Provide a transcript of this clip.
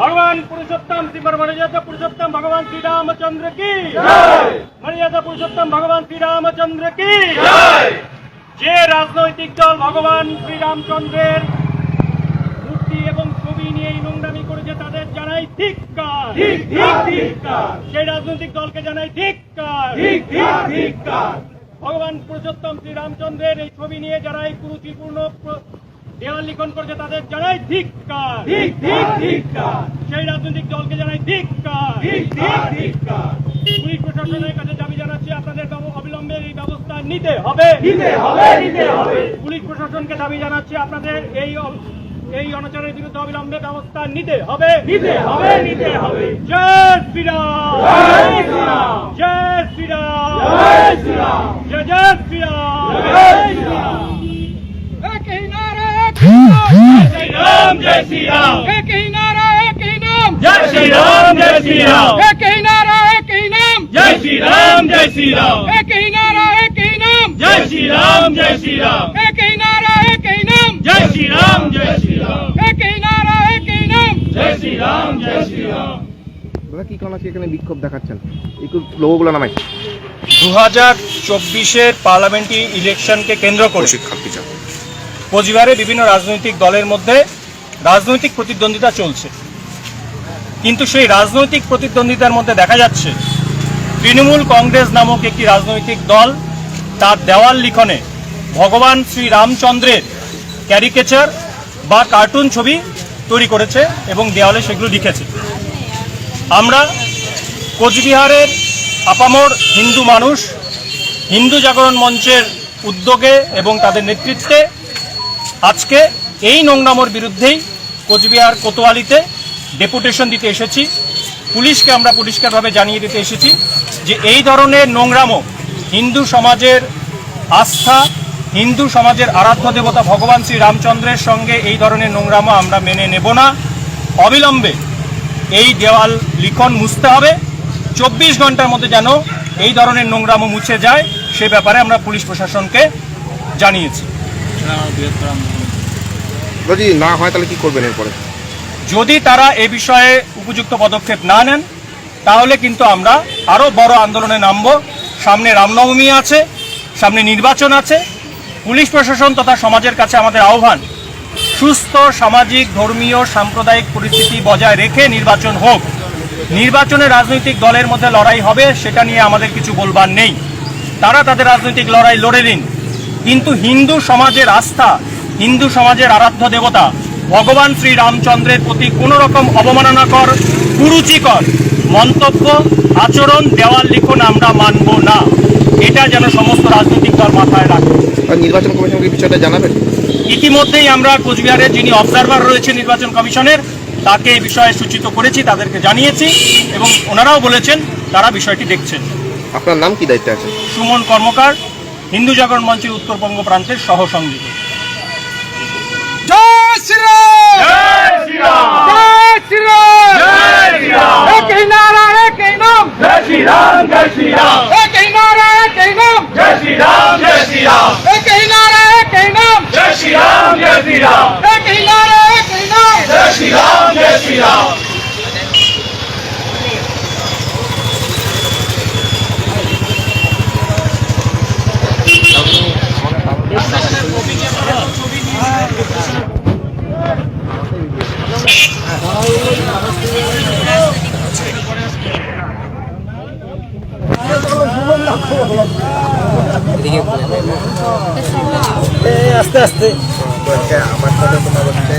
भगवान पुरुषोत्तम मर्यादा पुरुषोत्तम भगवान श्री रामचंद्र की मर्यादा पुरुषोत्तम भगवान श्री रामचंद्र की যে রাজনৈতিক দল ভগবান শ্রী রামচন্দ্রের মূর্তি এবং ছবি নিয়ে নোংরামি করেছে তাদের জানাই ধিক্কার। সেই রাজনৈতিক দলকে জানাই ধিক্কার। ভগবান পুরুষোত্তম শ্রী রামচন্দ্রের এই ছবি নিয়ে যারা এই কুরুচিপূর্ণ দেওয়াল লিখন করেছে তাদের জানাই ধিক্কার। সেই রাজনৈতিক দলকে জানাই ধিক্কার। পুলিশ প্রশাসনের কাছে দাবি জানাচ্ছি আপনাদের অবিলম্বে এই ব্যবস্থা নিতে হবে। পুলিশ প্রশাসনকে দাবি জানাচ্ছি আপনাদের এই অনাচারের বিরুদ্ধে অবিলম্বে ব্যবস্থা নিতে হবে। জয় শ্রীরাম, জয় শ্রীরাম, জয় জয় শ্রীরাম। एक ही नारा जय राम जय श्री राम, एक ही नारा एक ही नाम, जय श्री राम जय श्री राम, एक ही नारा एक ही नाम, जय श्री राम जय श्री राम, एक ही नारा एक ही नाम, जय श्री राम जय श्री राम, एक ही नारा एक ही नाम, जय श्री राम जय श्री राम, एक ही नारा एक ही नाम, जय श्री राम जय श्री राम। দাদা কি কারণ আছে এখানে বিক্ষোভ দেখাচ্ছেন? একটু লোগোগুলো নামাই। 2024-এর পার্লামেন্টারি ইলেকশনকে কেন্দ্র করে কোচবিহারে বিভিন্ন রাজনৈতিক দলের মধ্যে রাজনৈতিক প্রতিদ্বন্দ্বিতা চলছে, কিন্তু সেই রাজনৈতিক প্রতিদ্বন্দ্বিতার মধ্যে দেখা যাচ্ছে তৃণমূল কংগ্রেস নামক একটি রাজনৈতিক দল তার দেওয়াল লিখনে ভগবান শ্রী রামচন্দ্রের ক্যারিকেচার বা কার্টুন ছবি তৈরি করেছে এবং দেওয়ালে সেগুলো লিখেছে। আমরা কোচবিহারের আপামর হিন্দু মানুষ হিন্দু জাগরণ মঞ্চের উদ্যোগে এবং তাদের নেতৃত্বে আজকে এই নোংরামোর বিরুদ্ধেই কোচবিহার কোতোয়ালিতে ডেপুটেশন দিতে এসেছি। পুলিশকে আমরা পরিষ্কারভাবে জানিয়ে দিতে এসেছি যে এই ধরনের নোংরামো হিন্দু সমাজের আস্থা, হিন্দু সমাজের আরাধ্য দেবতা ভগবান শ্রী রামচন্দ্রের সঙ্গে এই ধরনের নোংরামো আমরা মেনে নেব না। অবিলম্বে এই দেওয়াল লিখন মুছতে হবে। 24 ঘন্টার মধ্যে যেন এই ধরনের নোংরামো মুছে যায় সে ব্যাপারে আমরা পুলিশ প্রশাসনকে জানিয়েছি। যদি না হয় তাহলে কি করবেন এরপরে? যদি তারা এ বিষয়ে উপযুক্ত পদক্ষেপ না নেন তাহলে কিন্তু আমরা আরও বড় আন্দোলনে নামব। সামনে রামনবমী আছে, সামনে নির্বাচন আছে। পুলিশ প্রশাসন তথা সমাজের কাছে আমাদের আহ্বান, সুস্থ সামাজিক ধর্মীয় সাম্প্রদায়িক পরিস্থিতি বজায় রেখে নির্বাচন হোক। নির্বাচনে রাজনৈতিক দলের মধ্যে লড়াই হবে, সেটা নিয়ে আমাদের কিছু বলবার নেই। তারা তাদের রাজনৈতিক লড়াই লড়ে নিন, কিন্তু হিন্দু সমাজের আস্থা, হিন্দু সমাজের আরাধ্য দেবতা ভগবান শ্রী রামচন্দ্রের প্রতি কোনো রকম অবমাননাকর, কুরুচিকর মন্তব্য, আচরণ, দেওয়াল লিখন আমরা মানব না। এটা যেন সমস্ত রাজনৈতিক দল মাথায় রাখে। নির্বাচন কমিশনকে বিষয়টা জানাবেন? ইতিমধ্যেই আমরা কোচবিহারের যিনি অবজারভার রয়েছে নির্বাচন কমিশনের তাকে এই বিষয়ে সূচিত করেছি, তাদেরকে জানিয়েছি এবং ওনারাও বলেছেন তারা বিষয়টি দেখছেন। আপনার নাম কি দায়িত্বে আছে? সুমন কর্মকার, হিন্দু জাগরণ মঞ্চের উত্তরবঙ্গ প্রান্তের সহ সংযোজক। जय श्री राम, जय श्री राम, जय श्री राम, जय श्री राम, एक ही नारा एक ही नाम, जय श्री राम जय श्री राम, एक ही नारा एक ही नाम, जय श्री राम जय श्री राम, एक ही नारा एक ही नाम, जय श्री राम जय श्री राम, एक ही नारा एक ही नाम, जय श्री राम जय श्री राम। আস্তে আস্তে আমার সাথে তোমার হচ্ছে